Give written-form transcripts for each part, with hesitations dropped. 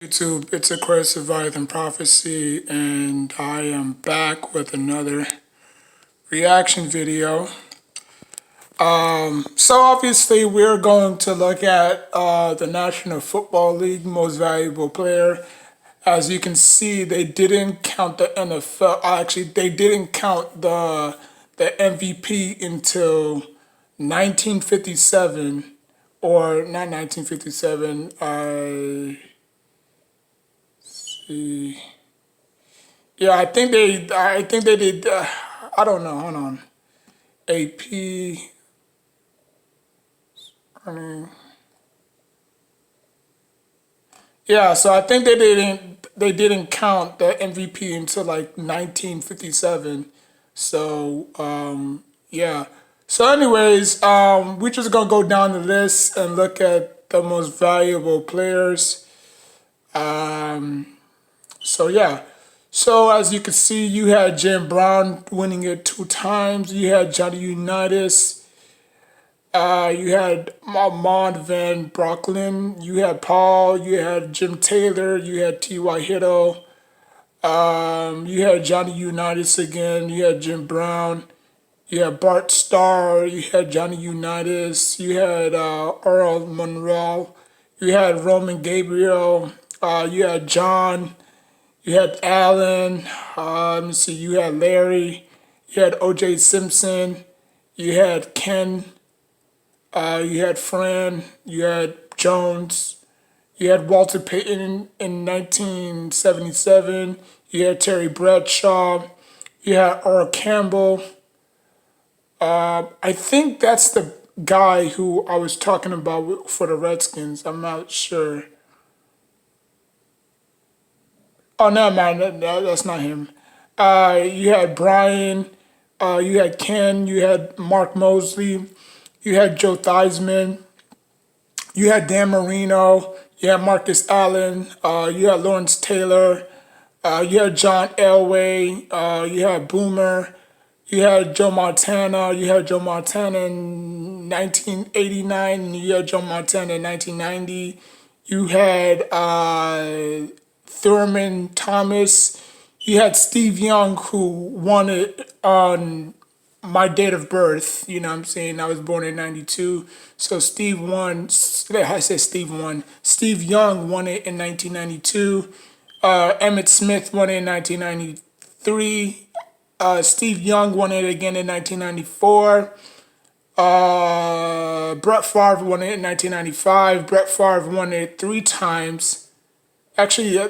YouTube, it's a quest surviving prophecy, and I am back with another reaction video. So obviously we're going to look at the National Football League most valuable player. As you can see, they didn't count the NFL. Actually, they didn't count the MVP until 1957, or not 1957. Yeah, I think they did. I don't know. Hold on. AP. I mean, yeah. So I think they didn't count the MVP until like 1957. So yeah. So anyways, we're just gonna go down the list and look at the most valuable players. Um, so yeah. So as you can see, you had Jim Brown winning it two times. You had Johnny Unitas. You had Ahmad Van Brocklin. You had Paul. You had Jim Taylor. You had T.Y. Hiddle. You had Johnny Unitas again. You had Jim Brown. You had Bart Starr. You had Johnny Unitas. You had Earl Monroe. You had Roman Gabriel. You had John. You had Allen. Let me see. You had Larry. You had O.J. Simpson. You had Ken. You had Fran. You had Jones. You had Walter Payton in 1977. You had Terry Bradshaw. You had Earl Campbell. I think that's the guy who I was talking about for the Redskins. I'm not sure. Oh, no, man, that's not him. You had Brian. You had Ken. You had Mark Mosley. You had Joe Theismann. You had Dan Marino. You had Marcus Allen. You had Lawrence Taylor. You had John Elway. You had Boomer. You had Joe Montana. You had Joe Montana in 1989. And you had Joe Montana in 1990. You had Thurman Thomas. You had Steve Young, who won it on my date of birth. You know what I'm saying? I was born in 92. So Steve won. I said Steve won. Steve Young won it in 1992. Emmett Smith won it in 1993. Steve Young won it again in 1994. Brett Favre won it in 1995. Brett Favre won it three times. Actually, yeah,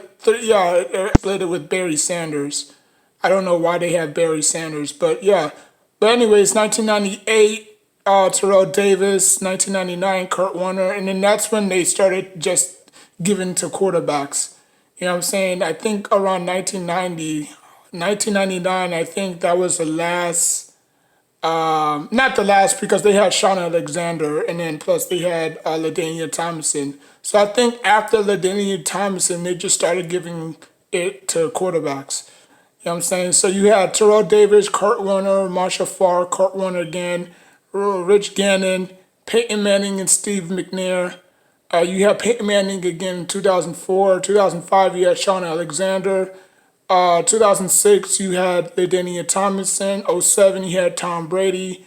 split it with Barry Sanders. I don't know why they have Barry Sanders, but yeah. But anyways, 1998, Terrell Davis. 1999, Kurt Warner. And then that's when they started just giving to quarterbacks. You know what I'm saying? I think around 1990, 1999, I think that was the last, not the last because they had Sean Alexander and then plus they had LaDainian Tomlinson. So I think after LaDainian Tomlinson, they just started giving it to quarterbacks. You know what I'm saying? So you had Terrell Davis, Kurt Warner, Marshall Farr, Kurt Warner again, Rich Gannon, Peyton Manning, and Steve McNair. You had Peyton Manning again in 2004. 2005, you had Sean Alexander. 2006, you had LaDainian Tomlinson. '07, you had Tom Brady.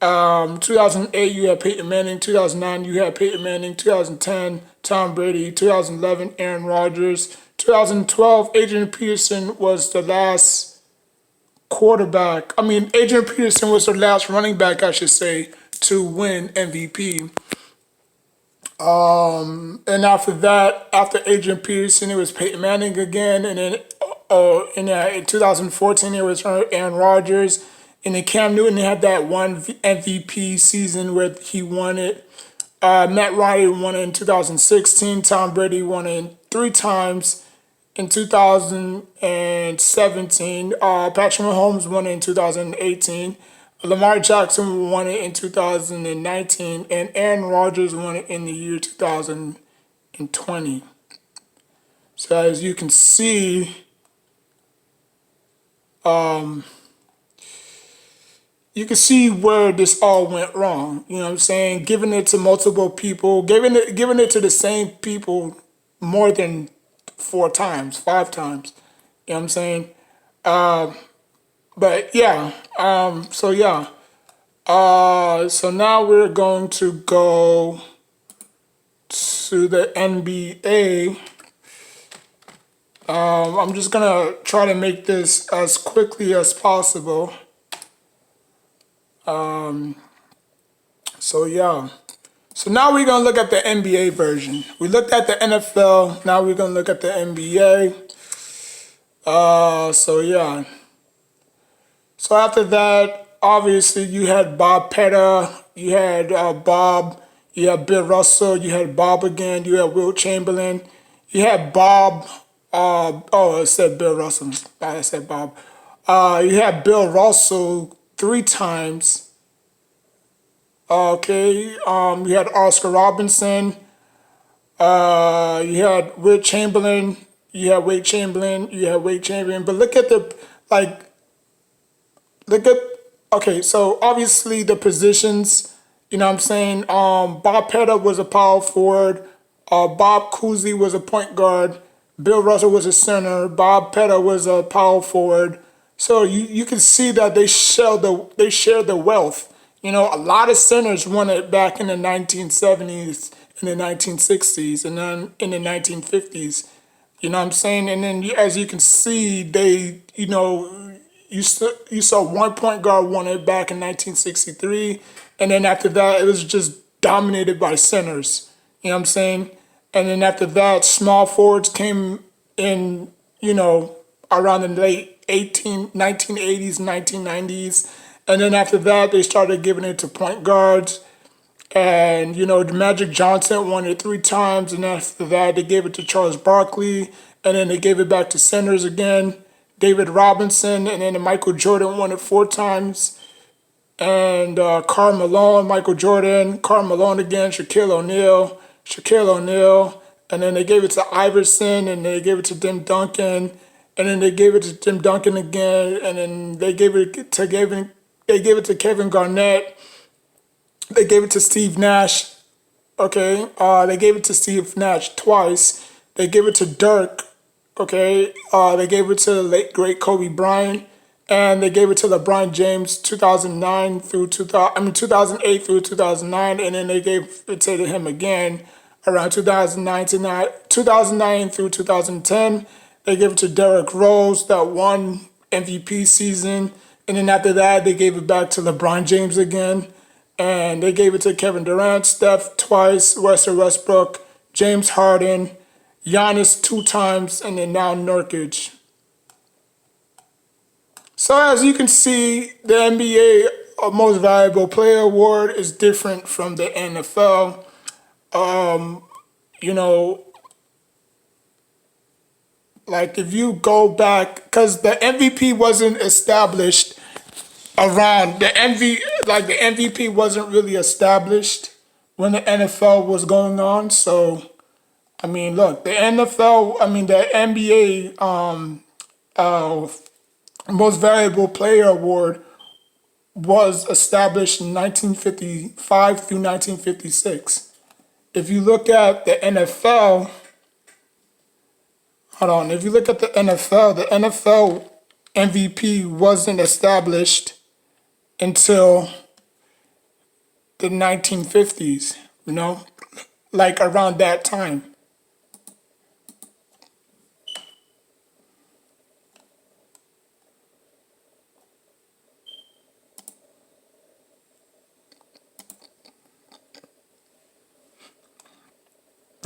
2008, you had Peyton Manning. 2009, you had Peyton Manning. 2010, Tom Brady. 2011, Aaron Rodgers. 2012, Adrian Peterson was the last quarterback. I mean, Adrian Peterson was the last running back, I should say, to win MVP. And after that, after Adrian Peterson, it was Peyton Manning again, and then in 2014 it was Aaron Rodgers, and then Cam Newton had that one MVP season where he won it. Matt Ryan won it in 2016. Tom Brady won it three times in 2017. Patrick Mahomes won it in 2018. Lamar Jackson won it in 2019, and Aaron Rodgers won it in the year 2020. So as you can see, where this all went wrong. You know what I'm saying? Giving it to multiple people, giving it to the same people more than four times, five times. You know what I'm saying? But yeah, so yeah. So now we're going to go to the NBA. I'm just gonna try to make this as quickly as possible. So yeah. So now we're gonna look at the NBA version. We looked at the NFL. Now we're gonna look at the NBA. So yeah. So after that, obviously you had Bob Petta, you had Bob, you had Bill Russell, you had Bob again, you had Wilt Chamberlain, you had Bob. Oh, I said Bill Russell. I said Bob. You had Bill Russell three times. Okay. You had Oscar Robinson. You had Wilt Chamberlain. You had Wade Chamberlain. You had Wade Chamberlain. But look at the like. Look at okay. So obviously the positions. You know what I'm saying. Bob Petta was a power forward. Bob Cousy was a point guard. Bill Russell was a center. Bob Petta was a power forward. So you can see that they share the wealth. You know, a lot of centers won it back in the 1970s, in the 1960s, and then in the 1950s. You know what I'm saying? And then as you can see, you saw one point guard won it back in 1963, and then after that, it was just dominated by centers. You know what I'm saying? And then after that, small forwards came in, around the late 1980s, 1990s. And then after that, they started giving it to point guards. And, the Magic Johnson won it three times. And after that, they gave it to Charles Barkley. And then they gave it back to centers again. David Robinson. And then Michael Jordan won it four times. And Karl Malone, Michael Jordan, Karl Malone again, Shaquille O'Neal. And then they gave it to Iverson. And they gave it to Tim Duncan. And then they gave it to Tim Duncan again. And then they gave it to Kevin Garnett. They gave it to Steve Nash. Okay. They gave it to Steve Nash twice. They gave it to Dirk. Okay. They gave it to the late great Kobe Bryant. And they gave it to LeBron James 2008 through 2009. And then they gave it to him again around 2009 through 2010. They gave it to Derrick Rose, that one MVP season. And then after that, they gave it back to LeBron James again. And they gave it to Kevin Durant, Steph twice, Russell Westbrook, James Harden, Giannis two times, and then now Nurkic. So as you can see, the NBA Most Valuable Player Award is different from the NFL. You know, like if you go back, because the MVP wasn't established around the MVP wasn't really established when the NFL was going on. So I mean, look, the NBA Most Valuable Player Award was established in 1955 through 1956. If you look at the NFL, hold on, if you look at the NFL MVP wasn't established until the 1950s, like around that time.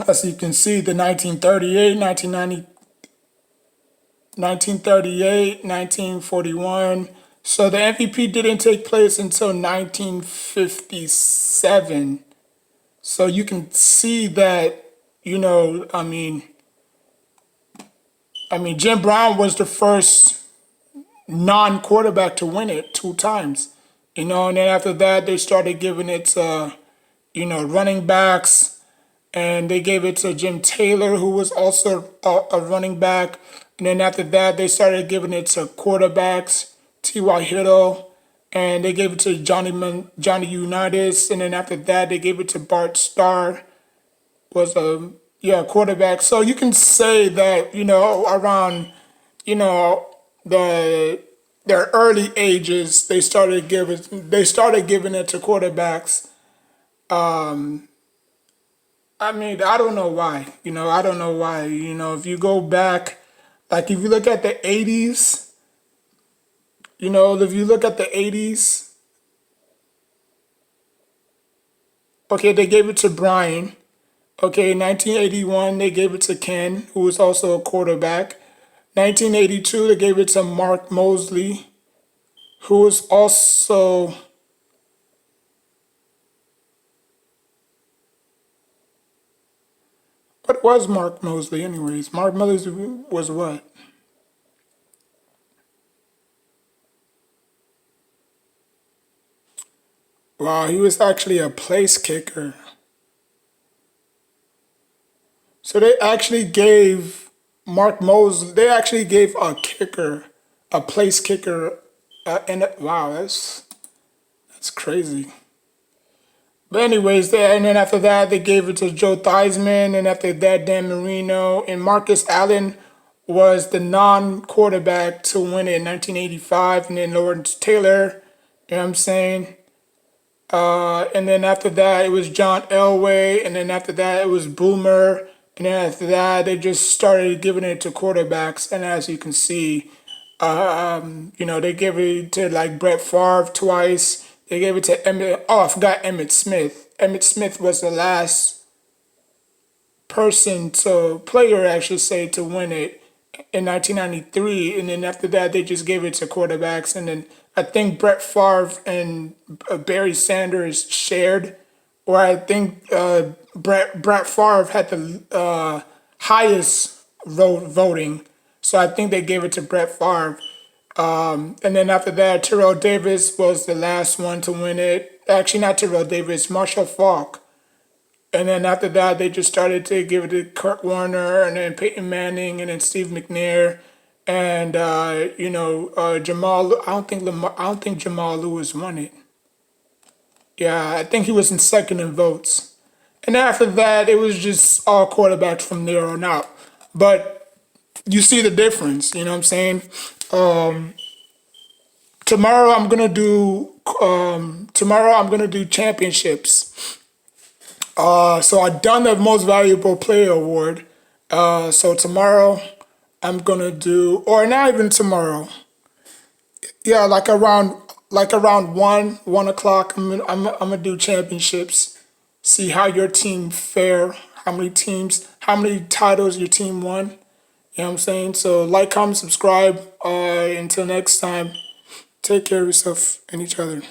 As you can see, the 1938, 1990, 1938, 1941. So the MVP didn't take place until 1957. So you can see that, Jim Brown was the first non-quarterback to win it two times. And then after that, they started giving it to, running backs. And they gave it to Jim Taylor, who was also a running back. And then after that, they started giving it to quarterbacks, T.Y. Hiddle, and they gave it to Johnny Unitas. And then after that, they gave it to Bart Starr, was a yeah, quarterback. So you can say that, around, you know, the their early ages, they started giving it to quarterbacks. I mean, I don't know why. I don't know why. If you go back, like if you look at the 80s, if you look at the 80s, okay, they gave it to Brian. Okay, 1981, they gave it to Ken, who was also a quarterback. 1982, they gave it to Mark Mosley, who was also, what was Mark Mosley, anyways? Mark Mosley was what? Wow, he was actually a place kicker. So they actually gave Mark Mosley, they actually gave a kicker, a place kicker, and wow, that's crazy. But anyways, and then after that, they gave it to Joe Theismann, and after that, Dan Marino, and Marcus Allen was the non-quarterback to win it in 1985, and then Lawrence Taylor, you know what I'm saying? And then after that, it was John Elway, and then after that, it was Boomer, and then after that, they just started giving it to quarterbacks, and as you can see, they gave it to like Brett Favre twice. They gave it to Emmett. Oh, I forgot Emmett Smith. Emmett Smith was the last player, I should say, to win it in 1993. And then after that, they just gave it to quarterbacks. And then I think Brett Favre and Barry Sanders shared, or I think Brett Favre had the highest voting. So I think they gave it to Brett Favre. And then after that, Terrell Davis was the last one to win it. Actually, not Terrell Davis, Marshall Faulk. And then after that, they just started to give it to Kurt Warner, and then Peyton Manning, and then Steve McNair, and Jamal. I don't think Jamal Lewis won it. Yeah, I think he was in second in votes. And after that, it was just all quarterbacks from there on out. But you see the difference. You know what I'm saying? Um, tomorrow I'm gonna do championships. So I done the most valuable player award. So tomorrow I'm gonna do, or not even tomorrow. Yeah, like around 1 o'clock. I'm gonna do championships. See how your team fare. How many titles your team won. You know what I'm saying? So like, comment, subscribe. Until next time, take care of yourself and each other.